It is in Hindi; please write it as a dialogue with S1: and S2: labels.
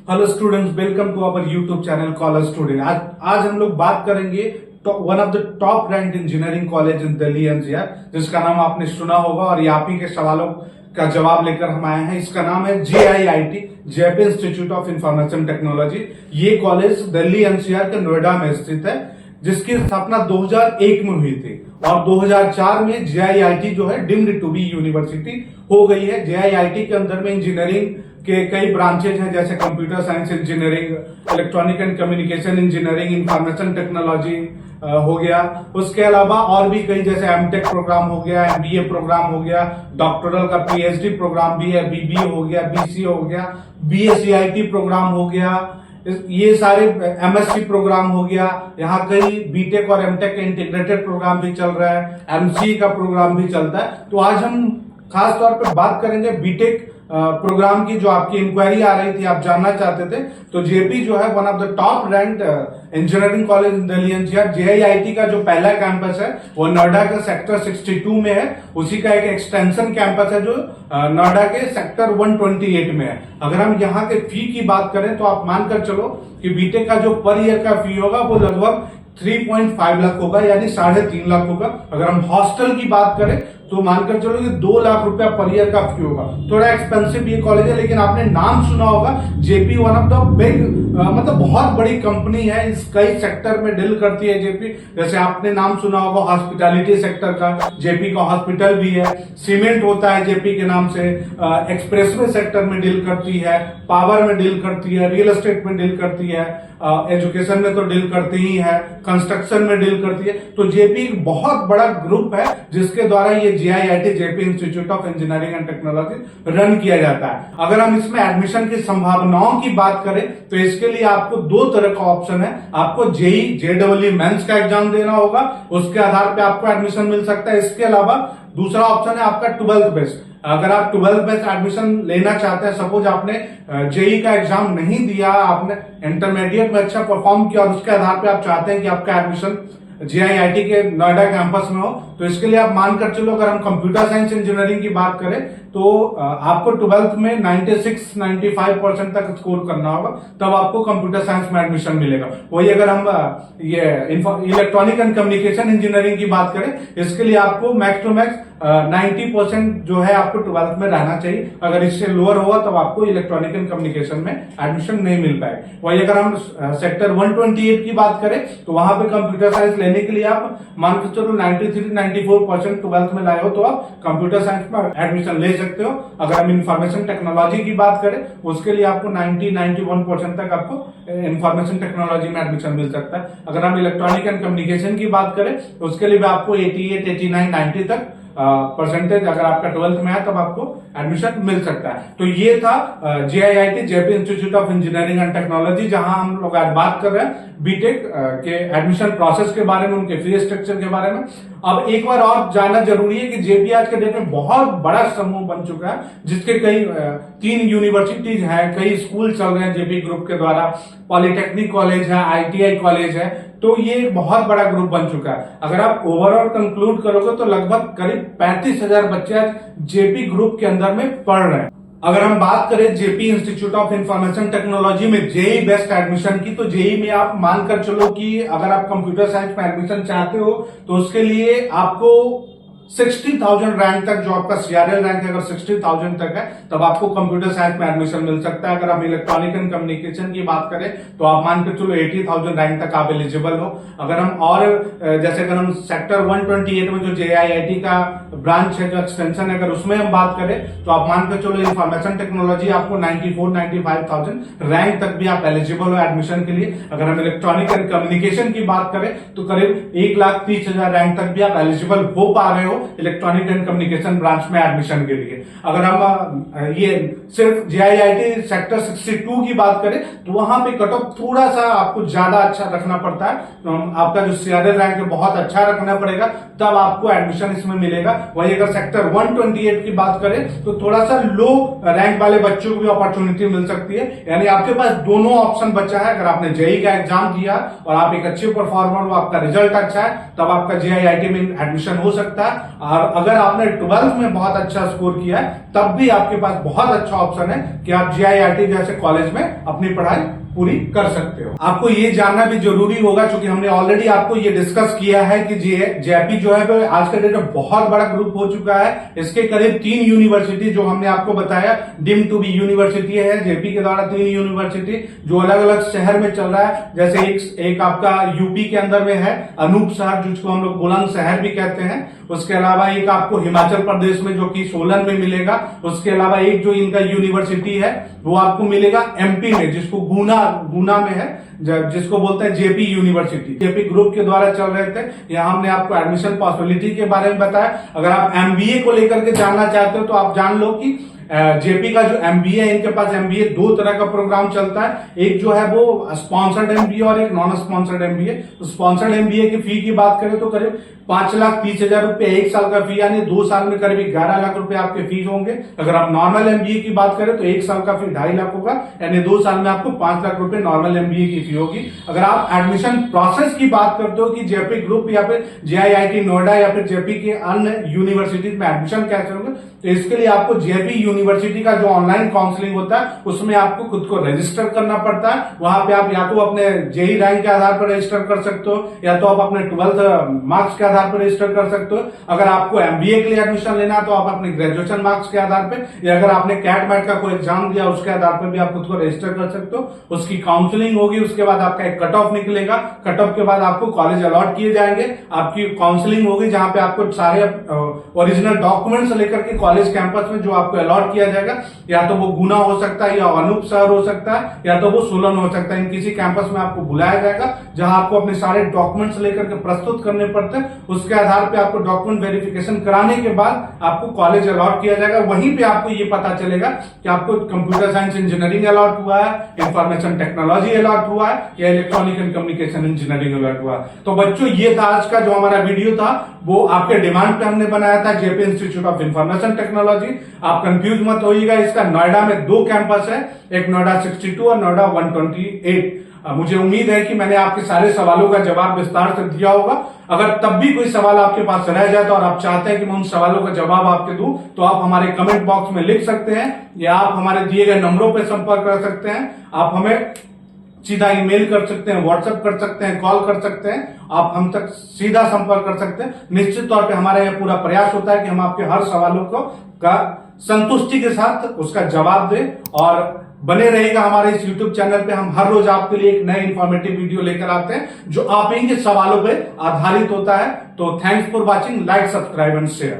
S1: Hello students, welcome to our YouTube channel college student. आज हम लोग बात करेंगे one of the top rank engineering college in Delhi NCR, जिसका नाम आपने सुना होगा और आप ही के सवालों का जवाब लेकर हम आए हैं। इसका नाम है JIIT, Jaipur institute of information technology. ये कॉलेज दिल्ली एनसीआर के नोएडा में स्थित है, जिसकी स्थापना 2001 में हुई थी और 2004 में JIIT जो है डीम्ड टू बी यूनिवर्सिटी हो गई है। JIIT के अंदर में इंजीनियरिंग के कई ब्रांचेज हैं, जैसे computer science engineering, electronic and communication engineering, information technology हो गया। उसके अलावा और भी कई, जैसे एमटेक प्रोग्राम हो गया, MBA प्रोग्राम हो गया, डॉक्टरल का PhD प्रोग्राम भी है, BBA हो गया, BCA हो गया, BACIT प्रोग्राम हो गया, ये सारे MSc प्रोग्राम हो गया। यहाँ कई बीटेक और एमटेक के इंटीग्रेटेड प्रोग्राम भी चल रहा है, MCA का प्रोग्राम भी चलता है। तो आज हम खास तौर पे बात करेंगे बीटेक प्रोग्राम की, जो आपकी इंक्वायरी आ रही थी, आप जानना चाहते थे। तो जेपी जो है one of the top rank engineering college in Delhi NCR. JIIT का जो पहला कैंपस है वो नोएडा के सेक्टर 62 में है। उसी का एक एक्सटेंशन कैंपस है जो नोएडा के सेक्टर 128 में है। अगर हम यहाँ के फी की बात करें तो आप मानकर चलो कि बीटेक का जो पर ईयर का फी होगा वो लगभग 3.5 लाख होगा, यानी 3.5 लाख होगा। अगर हम हॉस्टल की बात करें तो मानकर चलो कि 2 लाख रुपया पर ईयर का फी होगा। थोड़ा एक्सपेंसिव ये कॉलेज है, लेकिन आपने नाम सुना होगा JP, one of the big, मतलब बहुत बड़ी कंपनी है, इस कई सेक्टर में डील करती है जेपी। जैसे आपने नाम सुना होगा हॉस्पिटैलिटी सेक्टर का, जेपी का हॉस्पिटल भी है, सीमेंट होता है जेपी के नाम से, एक्सप्रेसवे सेक्टर में डील करती है, पावर में डील करती है, रियल एस्टेट में डील करती है, एजुकेशन में तो डील करती ही है, कंस्ट्रक्शन में डील करती है। तो जेपी एक बहुत बड़ा ग्रुप है जिसके द्वारा ये JIIT, JP institute of engineering and technology run किया जाता है। अगर हम इसमें एडमिशन की संभावनाओं की बात करें तो इसके लिए आपको 2 तरह का ऑप्शन है। आपको JEE मेंस का एग्जाम देना होगा, उसके आधार पर आपको एडमिशन मिल सकता है। इसके अलावा दूसरा ऑप्शन है आपका 12th बेस्ड। अगर आप 12th बेस्ड एडमिशन लेना चाहते हैं, सपोज आपने JEE का एग्जाम नहीं दिया, आपने इंटरमीडिएट में अच्छा परफॉर्म किया और उसके आधार पे आप चाहते हैं कि आपका एडमिशन JIIT के नोएडा कैंपस में हो, तो इसके लिए आप मानकर चलो, अगर हम कंप्यूटर साइंस इंजीनियरिंग की बात करें तो आपको 12th में 96-95% तक स्कोर करना होगा, तब आपको कंप्यूटर साइंस में एडमिशन मिलेगा। वही अगर हम ये इलेक्ट्रॉनिक एंड कम्युनिकेशन इंजीनियरिंग की बात करें, इसके लिए आपको मैक्स टू मैक्स 90% जो है आपको 12th में रहना चाहिए। अगर इससे लोअर होगा तब आपको इलेक्ट्रॉनिक एंड कम्युनिकेशन में एडमिशन नहीं मिल पाएगा। वही अगर हम सेक्टर 128 की बात करें तो वहां पे कंप्यूटर साइंस लेने के लिए आप मानकर चलो 93-94% 12th में लाए हो तो आप कंप्यूटर साइंस में एडमिशन ले सकते हो। अगर हम इंफॉर्मेशन टेक्नोलॉजी की बात करें उसके लिए आपको 90-91% तक आपको इंफॉर्मेशन टेक्नोलॉजी में एडमिशन मिल सकता है। अगर हम इलेक्ट्रॉनिक एंड कम्युनिकेशन की बात करें तो उसके लिए भी आपको 88, 89, 90 तक परसेंटेज अगर आपका 12th में है तब आपको एडमिशन मिल सकता है। तो ये था JIIT, JP institute of engineering and technology, जहां हम लोग आज बात कर रहे हैं बीटेक के एडमिशन प्रोसेस के बारे में, उनके फी स्ट्रक्चर के बारे में। अब एक बार और जानना जरूरी है कि जेपी आज के डेट में बहुत बड़ा समूह बन चुका है, जिसके कई 3 यूनिवर्सिटीज है, कई स्कूल चल रहे हैं जेपी ग्रुप के द्वारा, पॉलिटेक्निक कॉलेज है, ITI कॉलेज है। तो ये बहुत बड़ा ग्रुप बन चुका है। अगर आप ओवरऑल कंक्लूड करोगे तो लगभग करीब 35,000 बच्चे आज जेपी ग्रुप के अंदर में पढ़ रहे हैं। अगर हम बात करें JP institute of information technology में JEE बेस्ट एडमिशन की, तो JEE में आप मानकर चलो कि अगर आप कंप्यूटर साइंस में एडमिशन चाहते हो तो उसके लिए आपको 60,000 रैंक तक, जो आपका CRL रैंक है अगर 60,000 तक है तब आपको कंप्यूटर साइंस में एडमिशन मिल सकता है। अगर आप इलेक्ट्रॉनिक एंड कम्युनिकेशन की बात करें तो आप मान के चलो 80,000 रैंक तक आप एलिजिबल हो। अगर हम और जैसे अगर हम सेक्टर 128 में जो JIIT का ब्रांच है, जो एक्सटेंशन है, अगर उसमें हम बात करें तो आप मान के चलो इंफॉर्मेशन टेक्नोलॉजी आपको 94-95,000 रैंक तक भी आप एलिजिबल हो एडमिशन के लिए। अगर हम इलेक्ट्रॉनिक एंड कम्युनिकेशन की बात करें तो करीब 1,30,000 रैंक तक भी आप एलिजिबल हो पा रहे हो इलेक्ट्रॉनिक एंड कम्युनिकेशन ब्रांच में एडमिशन के लिए। अगर हम ये सिर्फ JIIT सेक्टर 62 की बात करें तो वहां पे कट ऑफ थोड़ा सा आपको ज्यादा अच्छा रखना पड़ता है, तो आपका जो CRL रैंक है बहुत अच्छा रखना पड़ेगा, तब आपको एडमिशन इसमें मिलेगा। वही अगर सेक्टर 128 की बात करें तो थोड़ा सा लो रैंक वाले बच्चों को भी अपॉर्चुनिटी मिल सकती है, यानी आपके पास दोनों ऑप्शन बचा है। अगर आपने JEE का एग्जाम दिया और आप एक अच्छे परफॉर्मर हो, आपका रिजल्ट अच्छा है, तब आपका JIIT में एडमिशन हो सकता है। और अगर आपने 12th में बहुत अच्छा स्कोर किया है तब भी आपके पास बहुत अच्छा ऑप्शन है कि आप JIIT जैसे कॉलेज में अपनी पढ़ाई पूरी कर सकते हो। आपको ये जानना भी जरूरी होगा, क्योंकि हमने ऑलरेडी आपको ये डिस्कस किया है कि JP जो है आज के डेट में बहुत बड़ा ग्रुप हो चुका है। इसके करीब 3 यूनिवर्सिटी जो हमने आपको बताया डीम टू बी यूनिवर्सिटी है, JP के द्वारा 3 यूनिवर्सिटी जो अलग अलग शहर में चल रहा है। जैसे एक आपका यूपी के अंदर में है अनूप शहर, जिसको हम लोग बुलंदशहर भी कहते हैं। उसके अलावा एक आपको हिमाचल प्रदेश में जो कि सोलन में मिलेगा। उसके अलावा एक जो इनका यूनिवर्सिटी है वो आपको मिलेगा MP में, जिसको गुना में है, जिसको बोलते हैं JP यूनिवर्सिटी। JP ग्रुप के द्वारा चल रहे थे। यहाँ हमने आपको एडमिशन पॉसिबिलिटी के बारे में बताया। अगर आप MBA को लेकर के जानना चाहते हो तो आप जान लो कि JP का जो MBA है, इनके पास MBA 2 तरह का प्रोग्राम चलता है। एक जो है वो स्पॉन्सर्ड MBA और एक non sponsored MBA। Sponsored MBA की फी की बात करें तो करीब 5,30,000 रुपए 1 साल का फी, यानी 2 साल में करीब 11 लाख रुपए आपके फीस होंगे। अगर आप नॉर्मल MBA की बात करें तो 1 साल का फी 2.5 लाख होगा, यानी 2 साल में आपको 5 लाख रुपए नॉर्मल MBA की फी होगी। अगर आप एडमिशन प्रोसेस की बात करते हो कि JP ग्रुप या फिर JIIT नोएडा या फिर JP के अन्य यूनिवर्सिटीज में एडमिशन कैसे होंगे, तो इसके लिए आपको JP यूनिवर्सिटी का जो ऑनलाइन काउंसलिंग होता है उसमें आपको खुद को रजिस्टर करना पड़ता है। वहां पे आप या तो अपने JEE रैंक के आधार पर रजिस्टर कर सकते हो या तो आप अपने 12th मार्क्स के आधार पर रजिस्टर कर सकते हो। अगर आपको MBA के लिए एडमिशन लेना है तो आप अपने ग्रेजुएशन मार्क्स के आधार पर, या अगर आपने कैट मैट का कोई एग्जाम दिया उसके आधार पर भी आप खुद को रजिस्टर कर सकते हो। उसकी काउंसलिंग होगी, उसके बाद आपका एक कट ऑफ निकलेगा। कट ऑफ के बाद आपको कॉलेज अलॉट किए जाएंगे। आपकी काउंसलिंग होगी जहां पे आपको सारे ओरिजिनल डॉक्यूमेंट्स लेकर के कॉलेज कैंपस में जो आपको अलॉट किया जाएगा, या तो वो गुना हो सकता है या अनूप शहर हो सकता है या तो वो सोलन हो सकता है। इन किसी कैंपस में आपको बुलाया जाएगा जहां आपको अपने सारे डॉक्यूमेंट्स लेकर के प्रस्तुत करने पड़ते हैं। उसके आधार पे आपको डॉक्यूमेंट वेरिफिकेशन कराने के बाद आपको कॉलेज अलॉट किया जाएगा। वहीं पे आपको ये पता चलेगा कि आपको कंप्यूटर साइंस इंजीनियरिंग अलॉट हुआ है, इंफॉर्मेशन टेक्नोलॉजी अलॉट हुआ है या electronic and communication engineering allot हुआ है। तो बच्चों ये था आज का जो हमारा वीडियो था, वो आपके डिमांड पे हमने बनाया था, JP institute of information technology. आप कंफ्यूज मत होइएगा, इसका नोएडा में 2 कैंपस है, एक नोएडा 62 और नोएडा 128। मुझे उम्मीद है कि मैंने आपके सारे सवालों का जवाब विस्तार से दिया होगा। अगर तब भी कोई सवाल आपके पास रह जाए तो और आप चाहते हैं कि मैं उन सवालों का जवाब आपके दूं, तो आप हमारे कमेंट बॉक्स में लिख सकते हैं या आप हमारे दिए गए नंबरों पर संपर्क कर सकते हैं। आप हमें सीधा ईमेल कर सकते हैं, व्हाट्सएप कर सकते हैं, कॉल कर सकते हैं, आप हम तक सीधा संपर्क कर सकते हैं। निश्चित तौर पे हमारा यह पूरा प्रयास होता है कि हम आपके हर सवालों का संतुष्टि के साथ उसका जवाब दें। और बने रहेगा हमारे इस YouTube चैनल पे, हम हर रोज आपके लिए एक नए इंफॉर्मेटिव वीडियो लेकर आते हैं जो आप ही के सवालों पे आधारित होता है। तो thanks for watching, like, subscribe and share.